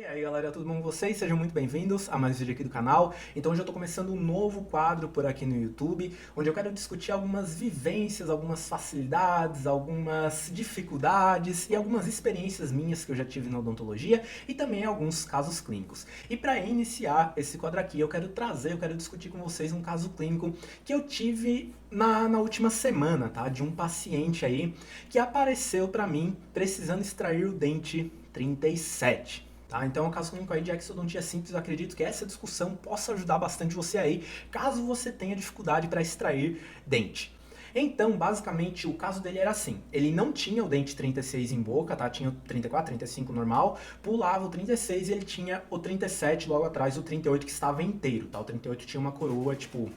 aí galera, tudo bom com vocês? Sejam muito bem-vindos a mais um vídeo aqui do canal. Então hoje eu tô começando um novo quadro por aqui no YouTube, onde eu quero discutir algumas vivências, algumas facilidades, algumas dificuldades e algumas experiências minhas que eu já tive na odontologia e também alguns casos clínicos. E para iniciar esse quadro aqui, eu quero discutir com vocês um caso clínico que eu tive na última semana, tá? De um paciente aí que apareceu para mim precisando extrair o dente 37. Tá? Então é um caso clínico aí de exodontia simples. Eu acredito que essa discussão possa ajudar bastante você aí, caso você tenha dificuldade para extrair dente. Então, basicamente, o caso dele era assim, ele não tinha o dente 36 em boca, tá? Tinha o 34, 35 normal, pulava o 36 e ele tinha o 37 logo atrás, o 38 que estava inteiro, tá? O 38 tinha uma coroa, tipo,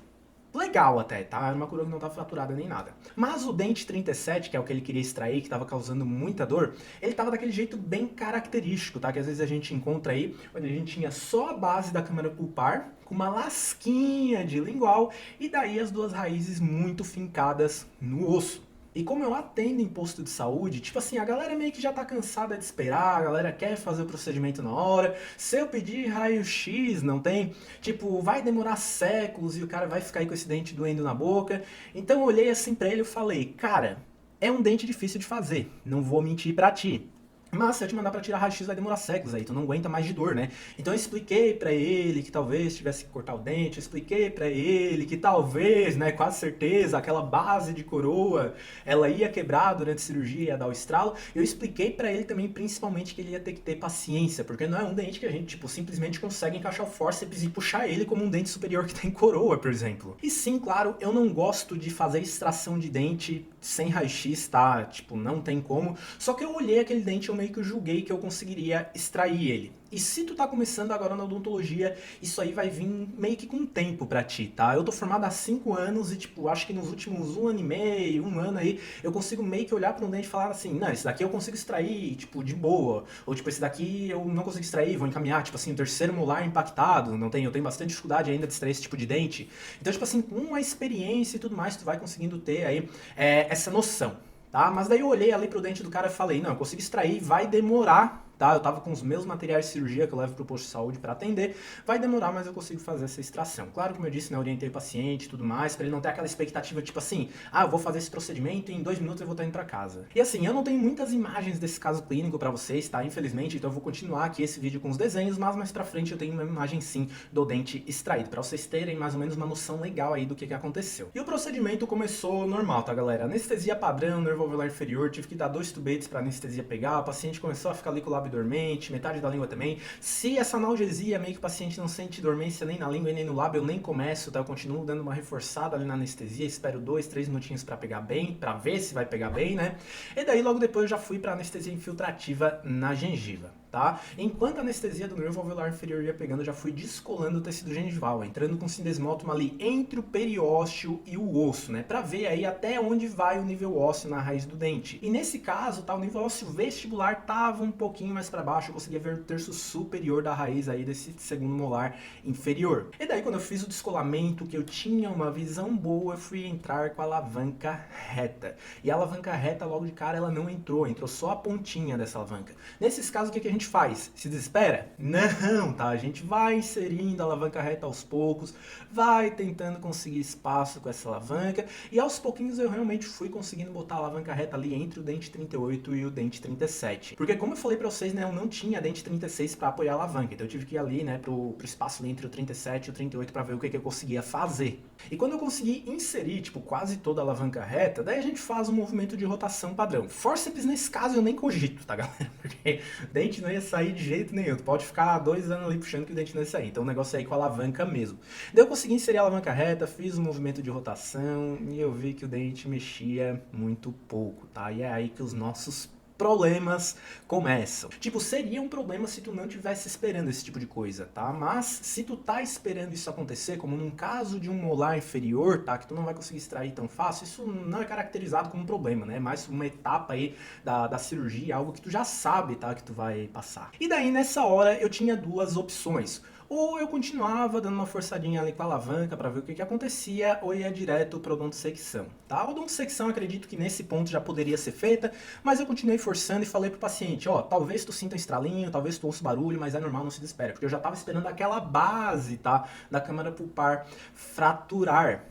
legal até, tá? Era uma coroa que não estava fraturada nem nada. Mas o dente 37, que é o que ele queria extrair, que estava causando muita dor, ele estava daquele jeito bem característico, tá? Que às vezes a gente encontra aí, onde a gente tinha só a base da câmara pulpar, com uma lasquinha de lingual, e daí as duas raízes muito fincadas no osso. E como eu atendo em posto de saúde, tipo assim, a galera meio que já tá cansada de esperar, a galera quer fazer o procedimento na hora. Se eu pedir raio-x, não tem? Tipo, vai demorar séculos e o cara vai ficar aí com esse dente doendo na boca. Então eu olhei assim pra ele e falei, cara, é um dente difícil de fazer, não vou mentir pra ti. Mas se eu te mandar pra tirar raio-x vai demorar séculos aí, tu não aguenta mais de dor, né? Então eu expliquei pra ele que talvez tivesse que cortar o dente, eu expliquei pra ele que talvez, né, quase certeza, aquela base de coroa, ela ia quebrar durante a cirurgia, ia dar o estralo. Eu expliquei pra ele também, principalmente, que ele ia ter que ter paciência, porque não é um dente que a gente, tipo, simplesmente consegue encaixar o fórceps e puxar ele como um dente superior que tem coroa, por exemplo. E sim, claro, eu não gosto de fazer extração de dente sem raio-x, tá? Tipo, não tem como. Só que eu olhei aquele dente e eu meio que julguei que eu conseguiria extrair ele. E se tu tá começando agora na odontologia, isso aí vai vir meio que com tempo pra ti, tá? Eu tô formado há 5 anos e, tipo, acho que nos últimos 1 ano e meio, 1 ano aí, eu consigo meio que olhar pra um dente e falar assim, não, esse daqui eu consigo extrair, tipo, de boa. Ou, tipo, esse daqui eu não consigo extrair, vou encaminhar, tipo assim, o terceiro molar impactado, não tem, eu tenho bastante dificuldade ainda de extrair esse tipo de dente. Então, tipo assim, com a experiência e tudo mais, tu vai conseguindo ter aí essa noção. Tá? Mas daí eu olhei ali pro dente do cara e falei, não, eu consigo extrair, vai demorar, tá? Eu tava com os meus materiais de cirurgia que eu levo pro posto de saúde para atender, vai demorar, mas eu consigo fazer essa extração. Claro, como eu disse, né, orientei o paciente e tudo mais, para ele não ter aquela expectativa tipo assim, ah, eu vou fazer esse procedimento e em 2 minutos eu vou estar indo para casa. E assim, eu não tenho muitas imagens desse caso clínico para vocês, tá? Infelizmente, então eu vou continuar aqui esse vídeo com os desenhos, mas mais pra frente eu tenho uma imagem sim do dente extraído, para vocês terem mais ou menos uma noção legal aí do que aconteceu. E o procedimento começou normal, tá, galera? Anestesia padrão, nervo alveolar inferior, tive que dar 2 tubetes para anestesia pegar, o paciente começou a ficar ali com o lábio dormente, metade da língua também. Se essa analgesia meio que o paciente não sente dormência nem na língua e nem no lábio, eu nem começo, tá? Eu continuo dando uma reforçada ali na anestesia, espero 2, 3 minutinhos para pegar bem, para ver se vai pegar bem, né? E daí logo depois eu já fui para anestesia infiltrativa na gengiva. Tá? Enquanto a anestesia do nervo alveolar inferior ia pegando, eu já fui descolando o tecido gengival, entrando com sindesmótomo ali entre o periósteo e o osso, né? Pra ver aí até onde vai o nível ósseo na raiz do dente. E nesse caso, tá, o nível ósseo vestibular tava um pouquinho mais para baixo, eu conseguia ver o terço superior da raiz aí desse segundo molar inferior. E daí quando eu fiz o descolamento, que eu tinha uma visão boa, eu fui entrar com a alavanca reta. E a alavanca reta, logo de cara, ela não entrou só a pontinha dessa alavanca. Nesses casos, o que a gente faz? Se desespera? Não, tá? A gente vai inserindo a alavanca reta aos poucos, vai tentando conseguir espaço com essa alavanca, e aos pouquinhos eu realmente fui conseguindo botar a alavanca reta ali entre o dente 38 e o dente 37. Porque como eu falei pra vocês, né, eu não tinha dente 36 pra apoiar a alavanca, então eu tive que ir ali, né, pro espaço ali entre o 37 e o 38 pra ver o que eu conseguia fazer. E quando eu consegui inserir, tipo, quase toda a alavanca reta, daí a gente faz um movimento de rotação padrão. Fórceps nesse caso eu nem cogito, tá, galera? Porque o dente não ia sair de jeito nenhum. Tu pode ficar 2 anos ali puxando que o dente não ia sair. Então o negócio é aí com a alavanca mesmo. Daí eu consegui inserir a alavanca reta, fiz um movimento de rotação e eu vi que o dente mexia muito pouco, tá? E é aí que os nossos problemas começam. Tipo, seria um problema se tu não tivesse esperando esse tipo de coisa, tá? Mas se tu tá esperando isso acontecer, como num caso de um molar inferior, tá? Que tu não vai conseguir extrair tão fácil, isso não é caracterizado como um problema, né? É mais uma etapa aí da cirurgia, algo que tu já sabe, tá? Que tu vai passar. E daí, nessa hora, eu tinha 2 opções. ou eu continuava dando uma forçadinha ali com a alavanca para ver o que que acontecia, ou ia direto para odontosecção, tá? A odontosecção acredito que nesse ponto já poderia ser feita, mas eu continuei forçando e falei pro paciente, ó, talvez tu sinta um estralinho, talvez tu ouça barulho, mas é normal, não se desespera, porque eu já tava esperando aquela base, tá, da câmara pulpar fraturar,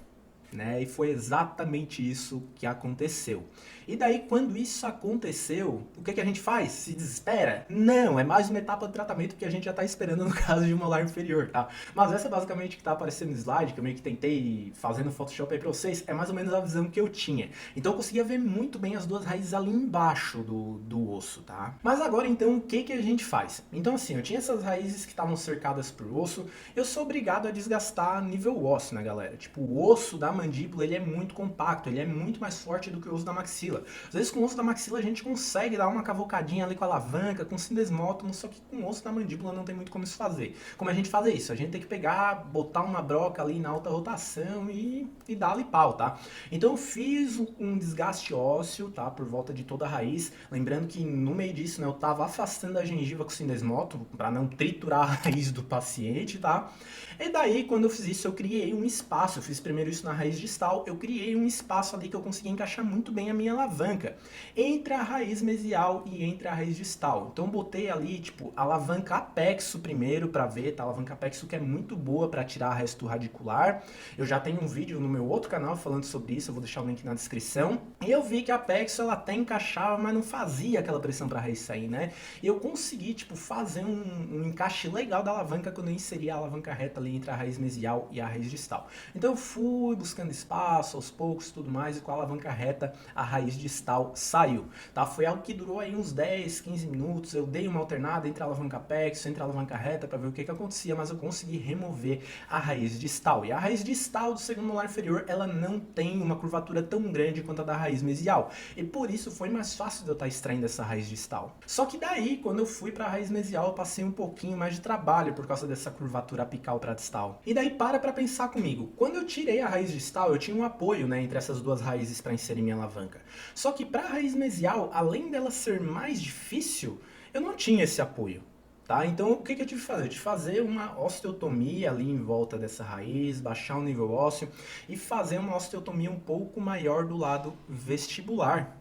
né? E foi exatamente isso que aconteceu. E daí, quando isso aconteceu, o que que a gente faz? Se desespera? Não, é mais uma etapa de tratamento que a gente já está esperando no caso de um molar inferior, tá? Mas essa basicamente que está aparecendo no slide, que eu meio que tentei fazer no Photoshop aí pra vocês, é mais ou menos a visão que eu tinha. Então eu conseguia ver muito bem as duas raízes ali embaixo do osso, tá? Mas agora então, o que que a gente faz? Então assim, eu tinha essas raízes que estavam cercadas por osso, eu sou obrigado a desgastar nível osso, né, galera? Tipo, o osso da mandíbula, ele é muito compacto, ele é muito mais forte do que o osso da maxila. Às vezes com o osso da maxila a gente consegue dar uma cavocadinha ali com a alavanca, com o sindesmótomo, só que com o osso da mandíbula não tem muito como isso fazer. Como a gente faz isso? A gente tem que pegar, botar uma broca ali na alta rotação e dar ali pau, tá? Então eu fiz um desgaste ósseo, tá? Por volta de toda a raiz. Lembrando que no meio disso, né, eu tava afastando a gengiva com o sindesmótomo para não triturar a raiz do paciente, tá? E daí, quando eu fiz isso, eu criei um espaço. Eu fiz primeiro isso na raiz distal, eu criei um espaço ali que eu consegui encaixar muito bem a minha alavanca entre a raiz mesial e entre a raiz distal. Então eu botei ali, tipo, a alavanca apexo primeiro para ver, tá? A alavanca apexo que é muito boa para tirar resto radicular. Eu já tenho um vídeo no meu outro canal falando sobre isso, eu vou deixar o link na descrição. E eu vi que a apexo ela até encaixava, mas não fazia aquela pressão para a raiz sair, né? E eu consegui, tipo, fazer um encaixe legal da alavanca quando eu inseri a alavanca reta ali entre a raiz mesial e a raiz distal. Então eu fui buscando espaço aos poucos, tudo mais, e com a alavanca reta a raiz distal saiu, tá? Foi algo que durou aí uns 10, 15 minutos, eu dei uma alternada entre a alavanca apexo, entre a alavanca reta para ver o que que acontecia, mas eu consegui remover a raiz distal. E a raiz distal do segundo molar inferior, ela não tem uma curvatura tão grande quanto a da raiz mesial, e por isso foi mais fácil de eu estar extraindo essa raiz distal. Só que daí, quando eu fui para a raiz mesial, eu passei um pouquinho mais de trabalho por causa dessa curvatura apical para distal. E daí para pensar comigo, quando eu tirei a raiz distal, eu tinha um apoio, né, entre essas duas raízes para inserir minha alavanca. Só que para a raiz mesial, além dela ser mais difícil, eu não tinha esse apoio. Tá? Então, o que eu tive que fazer? Eu tive que fazer uma osteotomia ali em volta dessa raiz, baixar o nível ósseo e fazer uma osteotomia um pouco maior do lado vestibular.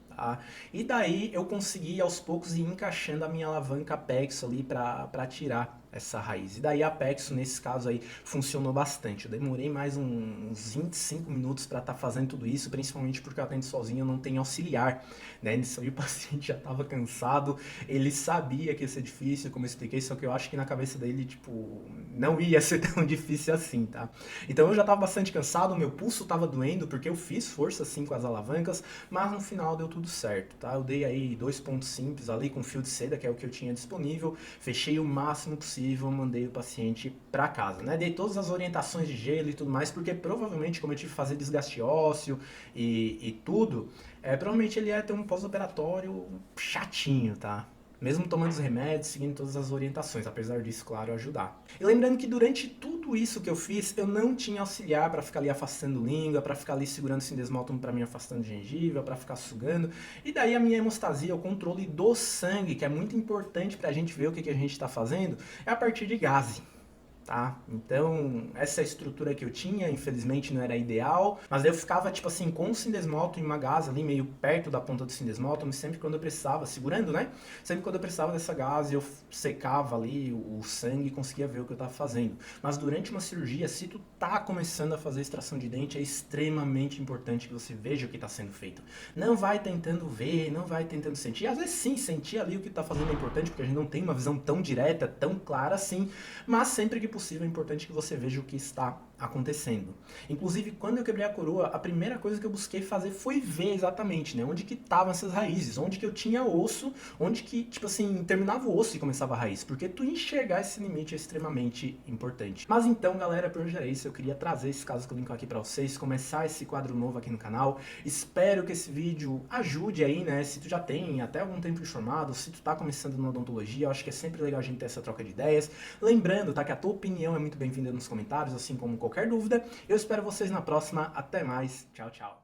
Tá? E daí eu consegui aos poucos ir encaixando a minha alavanca apexo ali para tirar essa raiz. E daí a apexo, nesse caso aí, funcionou bastante. Eu demorei mais uns 25 minutos para estar fazendo tudo isso, principalmente porque eu atendo sozinho, eu não tenho auxiliar, né? Nisso aí o paciente já estava cansado, ele sabia que ia ser difícil, como eu expliquei, só que eu acho que na cabeça dele, tipo, não ia ser tão difícil assim, tá? Então eu já estava bastante cansado, meu pulso estava doendo, porque eu fiz força assim com as alavancas, mas no final deu tudo certo, tá? Eu dei aí 2 pontos simples ali com fio de seda, que é o que eu tinha disponível, fechei o máximo possível, mandei o paciente para casa, né? Dei todas as orientações de gelo e tudo mais, porque provavelmente, como eu tive que fazer desgaste ósseo e tudo, provavelmente ele ia ter um pós-operatório chatinho, tá? Mesmo tomando os remédios, seguindo todas as orientações, apesar disso, claro, ajudar. E lembrando que durante tudo isso que eu fiz, eu não tinha auxiliar para ficar ali afastando língua, para ficar ali segurando o sindesmótomo para mim afastando gengiva, para ficar sugando. E daí a minha hemostasia, o controle do sangue, que é muito importante para a gente ver o que a gente está fazendo, é a partir de gase. Tá? Então, essa estrutura que eu tinha, infelizmente não era ideal, mas eu ficava, tipo assim, com o sindesmótomo e uma gase ali meio perto da ponta do sindesmótomo, sempre quando eu precisava, segurando, né? Sempre quando eu precisava dessa gase, eu secava ali o sangue e conseguia ver o que eu tava fazendo. Mas durante uma cirurgia, se tu tá começando a fazer extração de dente, é extremamente importante que você veja o que tá sendo feito. Não vai tentando ver, não vai tentando sentir. Às vezes sim, sentir ali o que tá fazendo é importante, porque a gente não tem uma visão tão direta, tão clara assim, mas sempre que possível é importante que você veja o que está acontecendo. Inclusive, quando eu quebrei a coroa, a primeira coisa que eu busquei fazer foi ver exatamente, né, onde que estavam essas raízes, onde que eu tinha osso, onde que, tipo assim, terminava o osso e começava a raiz, porque tu enxergar esse limite é extremamente importante. Mas então, galera, por hoje era isso, eu queria trazer esse caso que eu linko aqui pra vocês, começar esse quadro novo aqui no canal. Espero que esse vídeo ajude aí, né, se tu já tem até algum tempo informado, se tu tá começando na odontologia, eu acho que é sempre legal a gente ter essa troca de ideias. Lembrando, tá, que a tua opinião é muito bem-vinda nos comentários, assim como qualquer dúvida. Eu espero vocês na próxima. Até mais. Tchau, tchau.